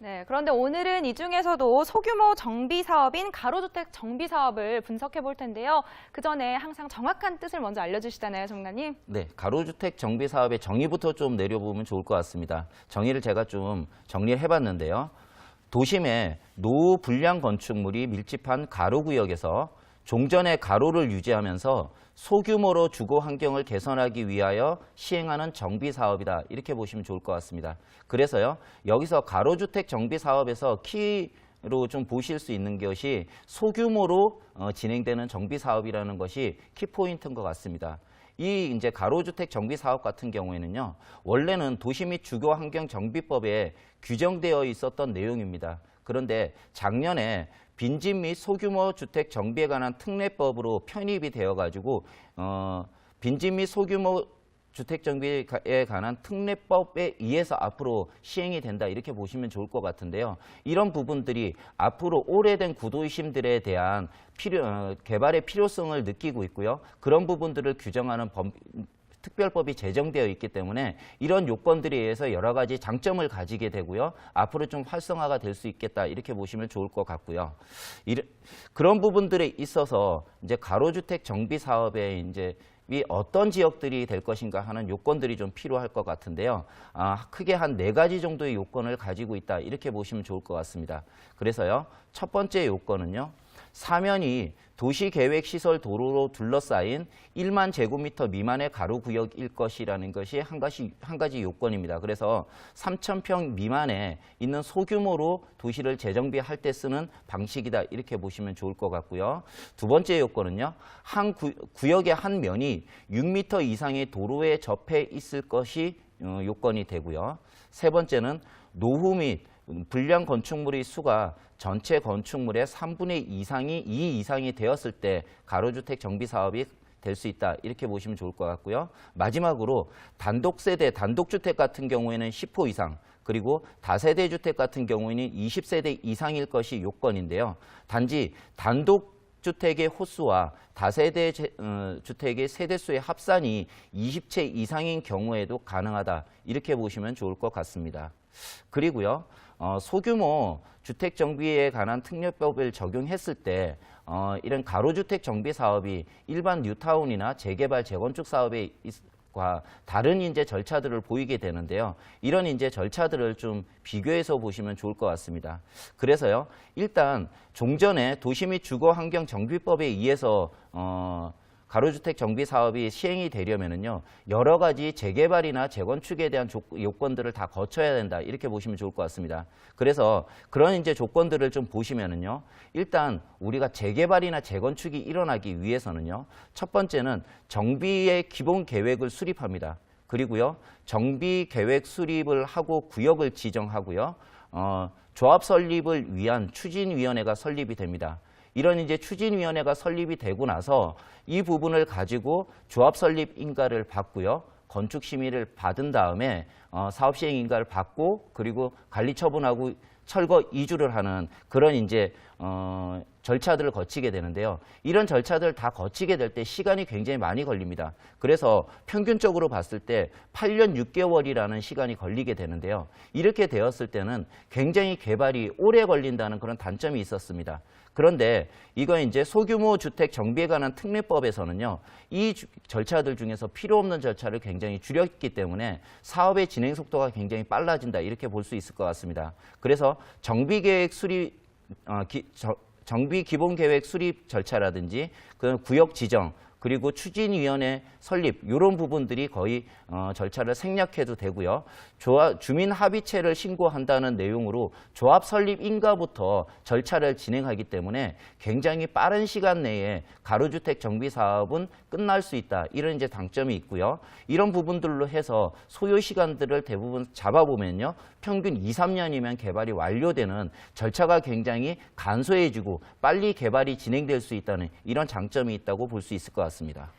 네, 그런데 오늘은 이 중에서도 소규모 정비 사업인 가로주택 정비 사업을 분석해 볼 텐데요. 그 전에 항상 정확한 뜻을 먼저 알려주시잖아요, 전문가님. 네, 가로주택 정비 사업의 정의부터 좀 내려보면 좋을 것 같습니다. 정의를 제가 좀 정리를 해봤는데요. 도심의 노후 불량 건축물이 밀집한 가로구역에서 종전의 가로를 유지하면서 소규모로 주거 환경을 개선하기 위하여 시행하는 정비 사업이다. 이렇게 보시면 좋을 것 같습니다. 그래서요, 여기서 가로주택 정비 사업에서 키로 좀 보실 수 있는 것이 소규모로 진행되는 정비 사업이라는 것이 키포인트인 것 같습니다. 이 이제 가로주택 정비 사업 같은 경우에는요, 원래는 도시 및 주거 환경 정비법에 규정되어 있었던 내용입니다. 그런데 작년에 빈집 및 소규모 주택 정비에 관한 특례법으로 편입이 되어가지고 빈집 및 소규모 주택 정비에 관한 특례법에 의해서 앞으로 시행이 된다 이렇게 보시면 좋을 것 같은데요. 이런 부분들이 앞으로 오래된 구도심들에 대한 개발의 필요성을 느끼고 있고요. 그런 부분들을 규정하는 특별법이 제정되어 있기 때문에 이런 요건들에 의해서 여러 가지 장점을 가지게 되고요. 앞으로 좀 활성화가 될 수 있겠다 이렇게 보시면 좋을 것 같고요. 그런 부분들에 있어서 이제 가로주택 정비 사업에 이제 어떤 지역들이 될 것인가 하는 요건들이 좀 필요할 것 같은데요. 크게 한 4가지 정도의 요건을 가지고 있다 이렇게 보시면 좋을 것 같습니다. 그래서요, 첫 번째 요건은요, 사면이 도시계획시설 도로로 둘러싸인 1만 제곱미터 미만의 가로구역일 것이라는 것이 한 가지 요건입니다. 그래서 3,000평 미만에 있는 소규모로 도시를 재정비할 때 쓰는 방식이다 이렇게 보시면 좋을 것 같고요. 두 번째 요건은요, 한 구역의 한 면이 6m 이상의 도로에 접해 있을 것이 요건이 되고요. 세 번째는 노후 및 불량 건축물의 수가 전체 건축물의 3분의 2 이상이 되었을 때 가로주택 정비 사업이 될 수 있다 이렇게 보시면 좋을 것 같고요. 마지막으로 단독세대, 단독주택 같은 경우에는 10호 이상, 그리고 다세대 주택 같은 경우에는 20세대 이상일 것이 요건인데요. 단지 단독주택의 호수와 다세대 주택의 세대수의 합산이 20채 이상인 경우에도 가능하다 이렇게 보시면 좋을 것 같습니다. 그리고요, 소규모 주택 정비에 관한 특례법을 적용했을 때 이런 가로주택 정비 사업이 일반 뉴타운이나 재개발, 재건축 사업에 과 다른 이제 절차들을 보이게 되는데요. 이런 이제 절차들을 좀 비교해서 보시면 좋을 것 같습니다. 그래서요, 일단 종전에 도시 및 주거 환경 정비법에 의해서 가로주택 정비 사업이 시행이 되려면은요, 여러 가지 재개발이나 재건축에 대한 요건들을 다 거쳐야 된다 이렇게 보시면 좋을 것 같습니다. 그래서 그런 이제 조건들을 좀 보시면은요, 일단 우리가 재개발이나 재건축이 일어나기 위해서는요, 첫 번째는 정비의 기본 계획을 수립합니다. 그리고요, 정비 계획 수립을 하고 구역을 지정하고요, 조합 설립을 위한 추진위원회가 설립이 됩니다. 이런 이제 추진위원회가 설립이 되고 나서 이 부분을 가지고 조합 설립 인가를 받고요, 건축 심의를 받은 다음에 사업 시행 인가를 받고, 그리고 관리 처분하고 철거 이주를 하는 그런 이제 절차들을 거치게 되는데요. 이런 절차들을 다 거치게 될 때 시간이 굉장히 많이 걸립니다. 그래서 평균적으로 봤을 때 8년 6개월이라는 시간이 걸리게 되는데요. 이렇게 되었을 때는 굉장히 개발이 오래 걸린다는 그런 단점이 있었습니다. 그런데 이거 이제 소규모 주택 정비에 관한 특례법에서는요, 이 절차들 중에서 필요 없는 절차를 굉장히 줄였기 때문에 사업의 진행 속도가 굉장히 빨라진다 이렇게 볼 수 있을 것 같습니다. 그래서 정비계획 수립, 정비 기본 계획 수립 절차라든지 그 구역 지정, 그리고 추진위원회 설립, 이런 부분들이 거의 절차를 생략해도 되고요. 주민 합의체를 신고한다는 내용으로 조합 설립 인가부터 절차를 진행하기 때문에 굉장히 빠른 시간 내에 가로주택 정비 사업은 끝날 수 있다. 이런 이제 장점이 있고요. 이런 부분들로 해서 소요 시간들을 대부분 잡아보면요, 평균 2, 3년이면 개발이 완료되는 절차가 굉장히 간소해지고 빨리 개발이 진행될 수 있다는 이런 장점이 있다고 볼 수 있을 것 같습니다.